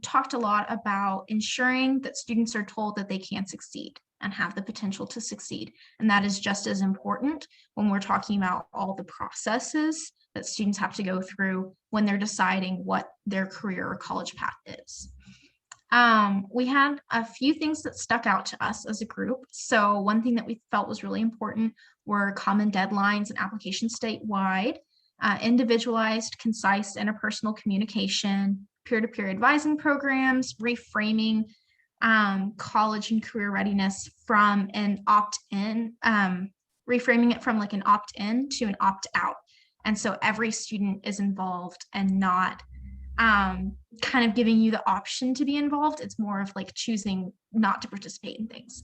talked a lot about ensuring that students are told that they can succeed and have the potential to succeed. And that is just as important when we're talking about all the processes that students have to go through when they're deciding what their career or college path is. We had a few things that stuck out to us as a group. So one thing that we felt was really important were common deadlines and applications statewide, individualized, concise, interpersonal communication, peer-to-peer advising programs, reframing college and career readiness from an opt-in, reframing it from like an opt-in to an opt-out. And so every student is involved and not kind of giving you the option to be involved. It's more of like choosing not to participate in things.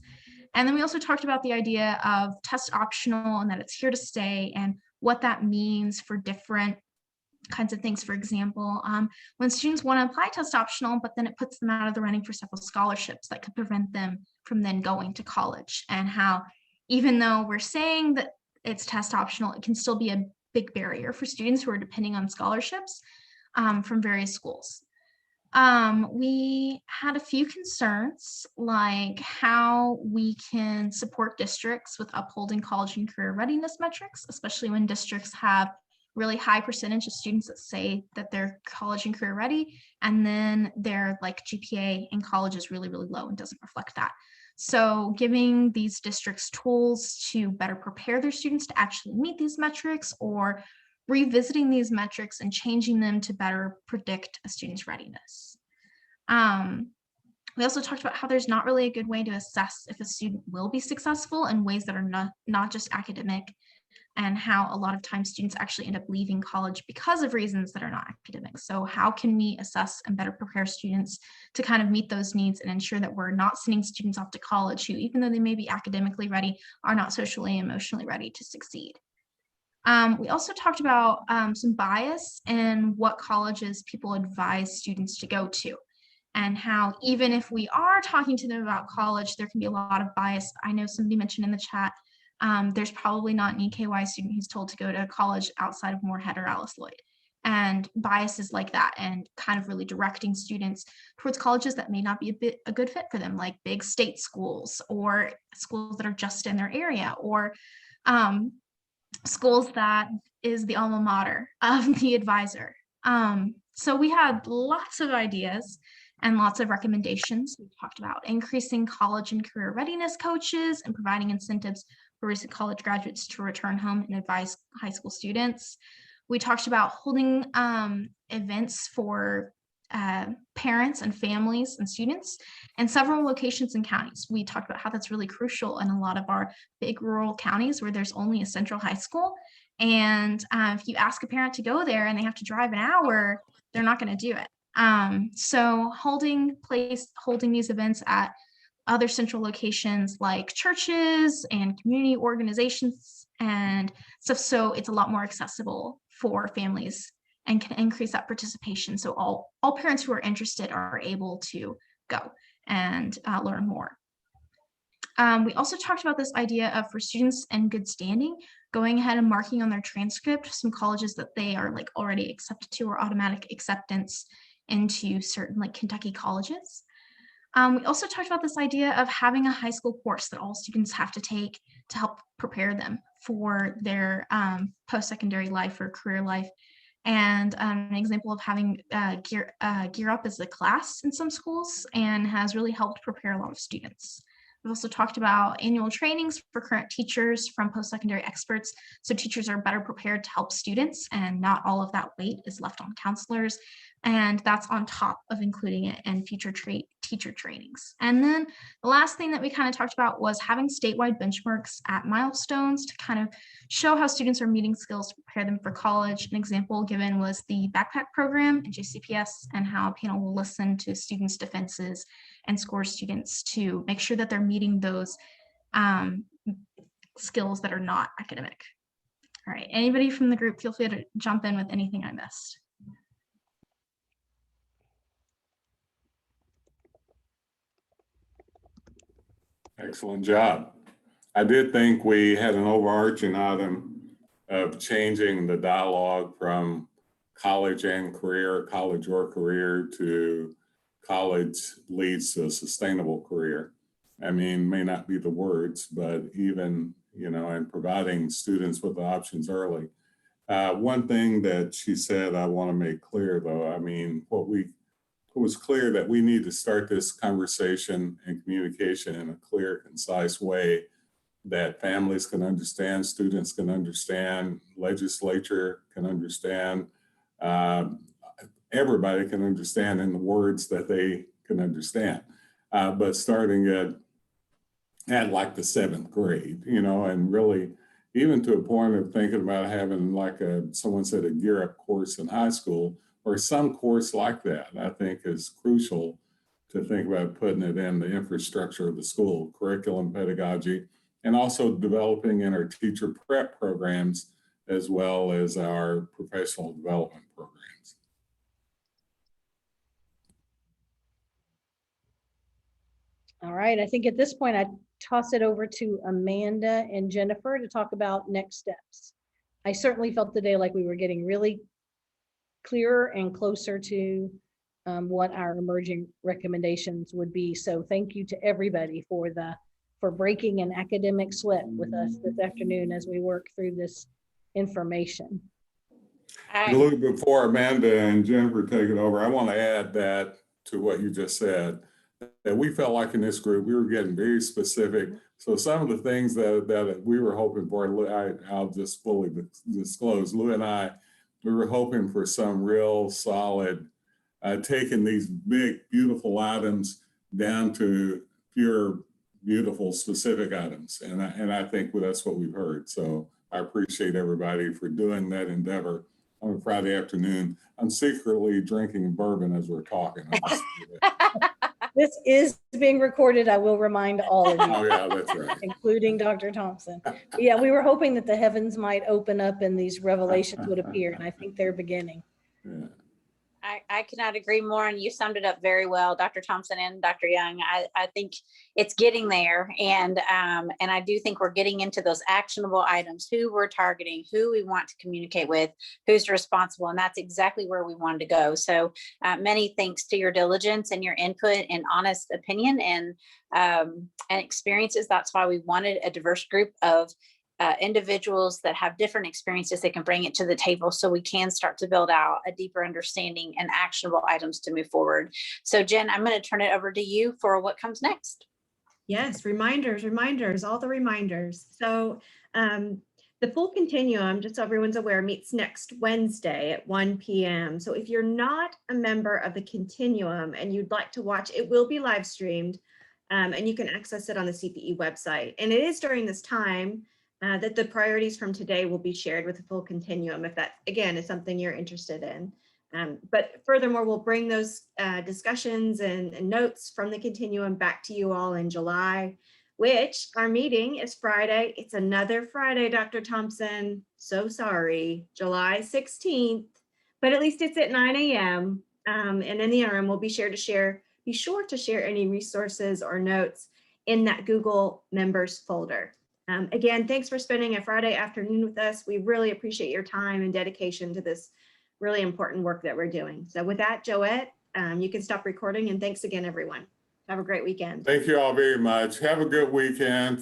And then we also talked about the idea of test optional and that it's here to stay and what that means for different kinds of things. For example, when students want to apply test optional, but then it puts them out of the running for several scholarships that could prevent them from then going to college, and how even though we're saying that it's test optional, it can still be a big barrier for students who are depending on scholarships from various schools. We had a few concerns, like how we can support districts with upholding college and career readiness metrics, especially when districts have really high percentage of students that say that they're college and career ready, and then their like GPA in college is really, really low and doesn't reflect that. So giving these districts tools to better prepare their students to actually meet these metrics, or revisiting these metrics and changing them to better predict a student's readiness. We also talked about how there's not really a good way to assess if a student will be successful in ways that are not just academic, and how a lot of times students actually end up leaving college because of reasons that are not academic. So how can we assess and better prepare students to kind of meet those needs and ensure that we're not sending students off to college who, even though they may be academically ready, are not socially and emotionally ready to succeed. We also talked about some bias in what colleges people advise students to go to, and how even if we are talking to them about college, there can be a lot of bias. I know somebody mentioned in the chat, there's probably not an EKY student who's told to go to college outside of Moorhead or Alice Lloyd. And biases like that, and kind of really directing students towards colleges that may not be a good fit for them, like big state schools or schools that are just in their area, or schools that is the alma mater of the advisor. So we had lots of ideas and lots of recommendations. We talked about increasing college and career readiness coaches and providing incentives for recent college graduates to return home and advise high school students. We talked about holding events for parents and families and students in several locations and counties. We talked about how that's really crucial in a lot of our big rural counties where there's only a central high school. And if you ask a parent to go there and they have to drive an hour, they're not going to do it. So holding these events at other central locations like churches and community organizations and stuff, so it's a lot more accessible for families and can increase that participation. So all parents who are interested are able to go and learn more. We also talked about this idea of, for students in good standing, going ahead and marking on their transcript some colleges that they are like already accepted to, or automatic acceptance into certain like Kentucky colleges. We also talked about this idea of having a high school course that all students have to take to help prepare them for their post-secondary life or career life. And an example of having Gear Up as a class in some schools, and has really helped prepare a lot of students. We've also talked about annual trainings for current teachers from post-secondary experts, so teachers are better prepared to help students and not all of that weight is left on counselors. And that's on top of including it in future teacher trainings. And then the last thing that we kind of talked about was having statewide benchmarks at milestones to kind of show how students are meeting skills to prepare them for college. An example given was the backpack program in JCPS, and how a panel will listen to students' defenses and score students to make sure that they're meeting those skills that are not academic. All right, anybody from the group, feel free to jump in with anything I missed. Excellent job. I did think we had an overarching item of changing the dialogue from college and career, college or career, to college leads to a sustainable career. I mean, may not be the words, but even, and providing students with the options early. One thing that she said I want to make clear, though, I mean, what we it was clear that we need to start this conversation and communication in a clear, concise way that families can understand, students can understand, legislature can understand, everybody can understand in the words that they can understand. But starting at like the 7th grade, you know, and really even to a point of thinking about having like someone said a gear up course in high school or some course like that, I think is crucial to think about putting it in the infrastructure of the school, curriculum, pedagogy, and also developing in our teacher prep programs as well as our professional development programs. All right, I think at this point, I toss it over to Amanda and Jennifer to talk about next steps. I certainly felt today like we were getting really clearer and closer to what our emerging recommendations would be. So thank you to everybody for breaking an academic sweat with us this afternoon as we work through this information. Look, before Amanda and Jennifer take it over, I want to add that to what you just said, that we felt like in this group, we were getting very specific. So some of the things that we were hoping for, I'll just fully disclose, Lou and I, we were hoping for some real solid, taking these big, beautiful items down to pure, beautiful, specific items. And I think that's what we've heard. So I appreciate everybody for doing that endeavor on a Friday afternoon. I'm secretly drinking bourbon as we're talking. This is being recorded. I will remind all of you. Oh yeah, that's right. Including Dr. Thompson. But yeah, we were hoping that the heavens might open up and these revelations would appear, and I think they're beginning. Yeah. I cannot agree more, and you summed it up very well, Dr. Thompson and Dr. Young. I think it's getting there, and I do think we're getting into those actionable items, who we're targeting, who we want to communicate with, who's responsible, and that's exactly where we wanted to go. So many thanks to your diligence and your input and honest opinion and experiences. That's why we wanted a diverse group of individuals that have different experiences. They can bring it to the table so we can start to build out a deeper understanding and actionable items to move forward. So Jen, I'm going to turn it over to you for what comes next. Yes, reminders, all the reminders. So the full Continuum, just so everyone's aware, meets next Wednesday at 1 p.m. So if you're not a member of the Continuum and you'd like to watch, it will be live streamed and you can access it on the CPE website. And it is during this time that the priorities from today will be shared with the full Continuum, if that, again, is something you're interested in. But furthermore, we'll bring those discussions and notes from the Continuum back to you all in July, which our meeting is Friday. It's another Friday, Dr. Thompson. So sorry, July 16th, but at least it's at 9 a.m. And in the interim, we'll be sure to share any resources or notes in that Google members folder. Again, thanks for spending a Friday afternoon with us. We really appreciate your time and dedication to this really important work that we're doing. So with that, Joette, you can stop recording, and thanks again, everyone. Have a great weekend. Thank you all very much. Have a good weekend.